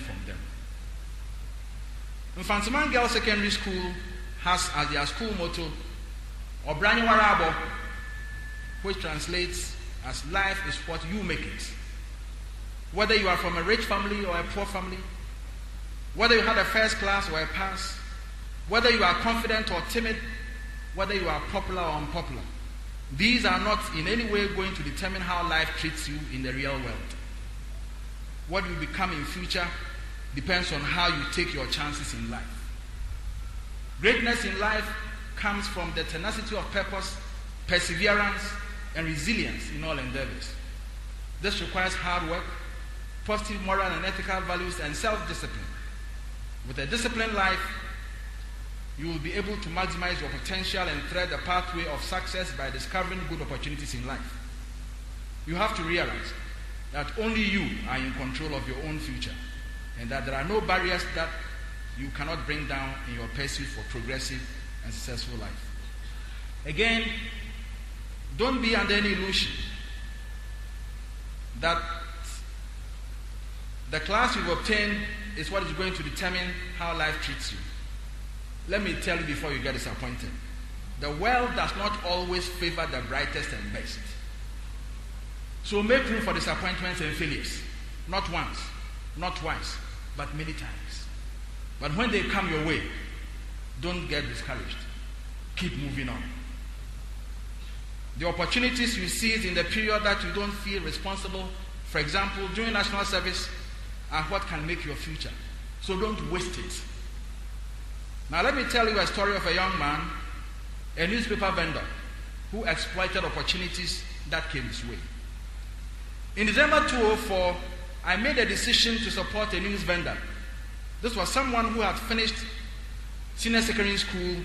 from them. Mfantsiman Girls Secondary School has as their school motto, Obrani Warabo, which translates as life is what you make it. Whether you are from a rich family or a poor family, whether you had a first class or a pass, whether you are confident or timid, whether you are popular or unpopular, these are not in any way going to determine how life treats you in the real world. What you become in future depends on how you take your chances in life. Greatness in life comes from the tenacity of purpose, perseverance, and resilience in all endeavors. This requires hard work, positive moral and ethical values, and self-discipline. With a disciplined life, you will be able to maximize your potential and tread the pathway of success by discovering good opportunities in life. You have to realize that only you are in control of your own future, and that there are no barriers that you cannot bring down in your pursuit for progressive and successful life. Again, don't be under any illusion that the class you've obtained is what is going to determine how life treats you. Let me tell you before you get disappointed. The world does not always favor the brightest and best. So make room for disappointments and failures. Not once, not twice, but many times. But when they come your way, don't get discouraged. Keep moving on. The opportunities you seize in the period that you don't feel responsible, for example, during national service, are what can make your future. So don't waste it. Now let me tell you a story of a young man, a newspaper vendor, who exploited opportunities that came his way. In December 2004, I made a decision to support a news vendor. This was someone who had finished senior secondary school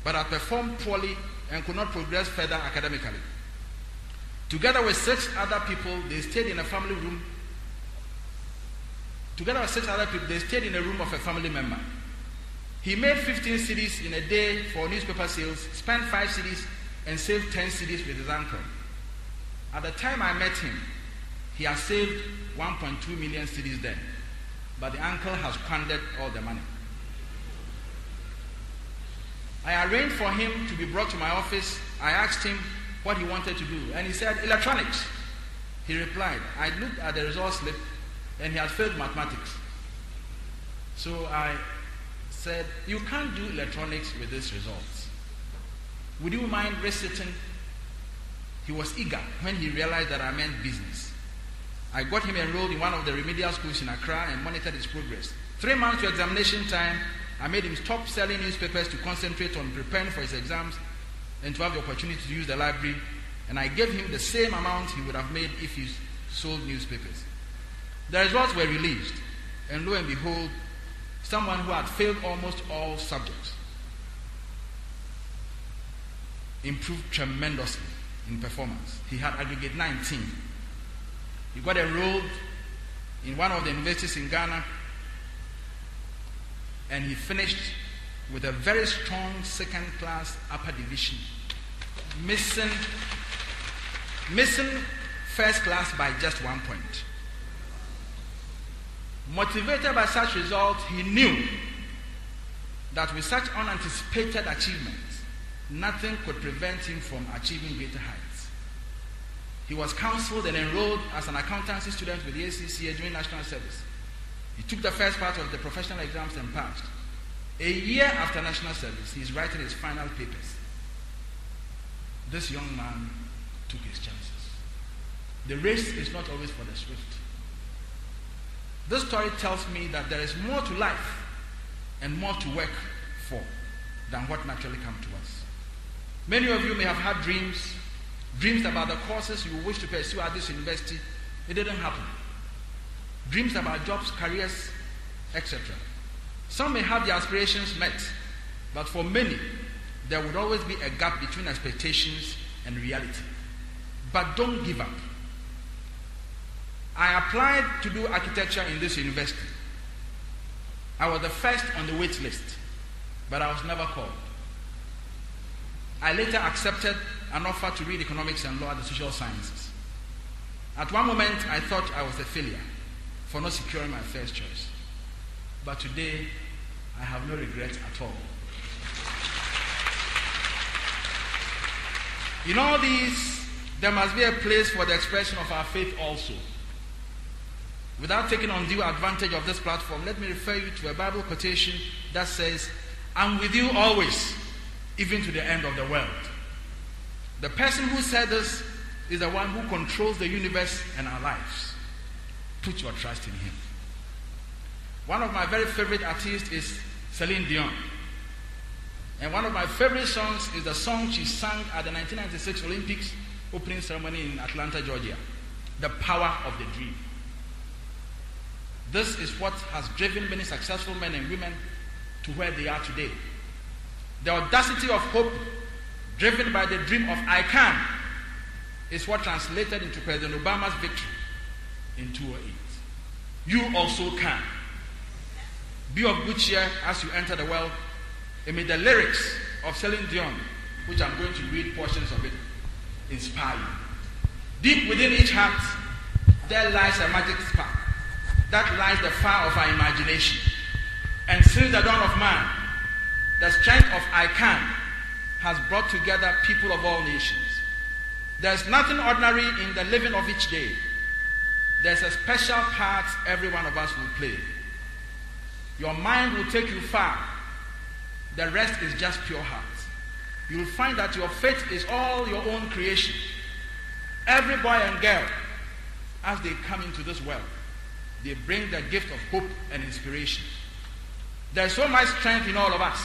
but had performed poorly and could not progress further academically. Together with 6 other people, they stayed in a family room. Together with 6 other people, they stayed in a room of a family member. He made 15 cedis in a day for newspaper sales, spent 5 cedis, and saved 10 cedis with his uncle. At the time I met him, he had saved 1.2 million cedis then, but the uncle has squandered all the money. I arranged for him to be brought to my office. I asked him what he wanted to do, and he said, electronics. He replied. I looked at the result slip, and he had failed mathematics. So I said, you can't do electronics with these results. Would you mind resitting? He was eager when he realized that I meant business. I got him enrolled in one of the remedial schools in Accra and monitored his progress. 3 months to examination time, I made him stop selling newspapers to concentrate on preparing for his exams and to have the opportunity to use the library, and I gave him the same amount he would have made if he sold newspapers. The results were released, and lo and behold, someone who had failed almost all subjects improved tremendously in performance. He had aggregate 19. He got enrolled in one of the universities in Ghana, and he finished with a very strong second-class upper division, missing first class by just 1 point. Motivated by such results, he knew that with such unanticipated achievements, nothing could prevent him from achieving greater heights. He was counseled and enrolled as an accountancy student with the ACCA during national service. He took the first part of the professional exams and passed. A year after national service, he is writing his final papers. This young man took his chances. The race is not always for the swift. This story tells me that there is more to life and more to work for than what naturally comes to us. Many of you may have had dreams about the courses you wish to pursue at this university. It didn't happen. Dreams about jobs, careers, etc. Some may have their aspirations met, but for many, there would always be a gap between expectations and reality. But don't give up. I applied to do architecture in this university. I was the first on the wait list, but I was never called. I later accepted an offer to read economics and law at the social sciences. At one moment, I thought I was a failure for not securing my first choice. But today, I have no regrets at all. In all these, there must be a place for the expression of our faith also. Without taking undue advantage of this platform, let me refer you to a Bible quotation that says, "I'm with you always, even to the end of the world." The person who said this is the one who controls the universe and our lives. Put your trust in him. One of my very favorite artists is Celine Dion. And one of my favorite songs is the song she sang at the 1996 Olympics opening ceremony in Atlanta, Georgia. "The Power of the Dream." This is what has driven many successful men and women to where they are today. The audacity of hope driven by the dream of "I can" is what translated into President Obama's victory in 2008. You also can. Be of good cheer as you enter the world, and may the lyrics of Celine Dion, which I'm going to read portions of it, inspire you. Deep within each heart, there lies a magic spark that lights the fire of our imagination. And since the dawn of man, the strength of "I can" has brought together people of all nations. There's nothing ordinary in the living of each day. There's a special part every one of us will play. Your mind will take you far. The rest is just pure heart. You'll find that your faith is all your own creation. Every boy and girl, as they come into this world, they bring the gift of hope and inspiration. There's so much strength in all of us.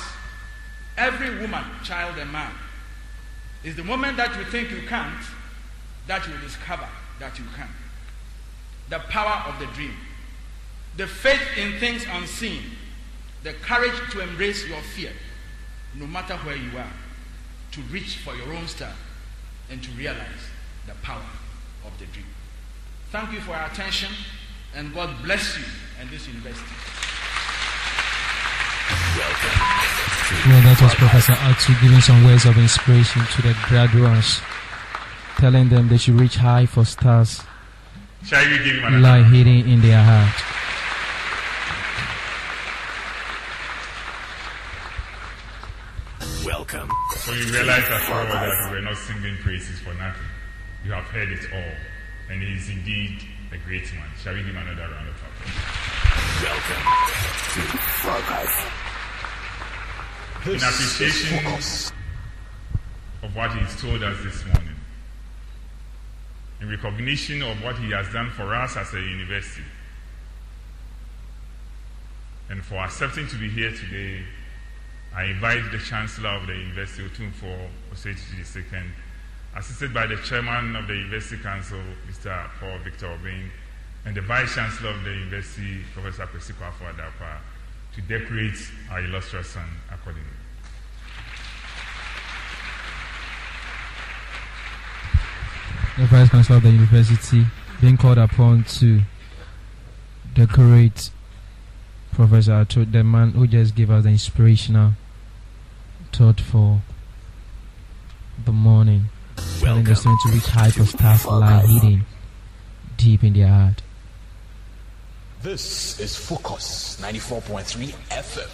Every woman, child, and man. It's the moment that you think you can't that you discover that you can. The power of the dream. The faith in things unseen. The courage to embrace your fear, no matter where you are. To reach for your own star and to realize the power of the dream. Thank you for your attention, and God bless you and this university. Well, that was Professor Ato giving some words of inspiration to the graduates, telling them they should reach high for stars lie hidden in their heart. Welcome. So you realize as well that we were not singing praises for nothing. You have heard it all, and he is indeed a great man. Shall we give him another round of applause? Welcome to Focus. In appreciation of what he's told us this morning, in recognition of what he has done for us as a university, and for accepting to be here today, I invite the Chancellor of the University, Otumfuo Osei II, assisted by the Chairman of the University Council, Mr. Paul Victor Obeng, and the Vice Chancellor of the University, Professor Kwesi Adapa, to decorate our illustrious son accordingly. The Vice Chancellor of the University being called upon to decorate Professor Ato, the man who just gave us the inspirational thought for the morning, telling the students to reach high for stars lie hidden deep in their heart. This is Focus 94.3 FM.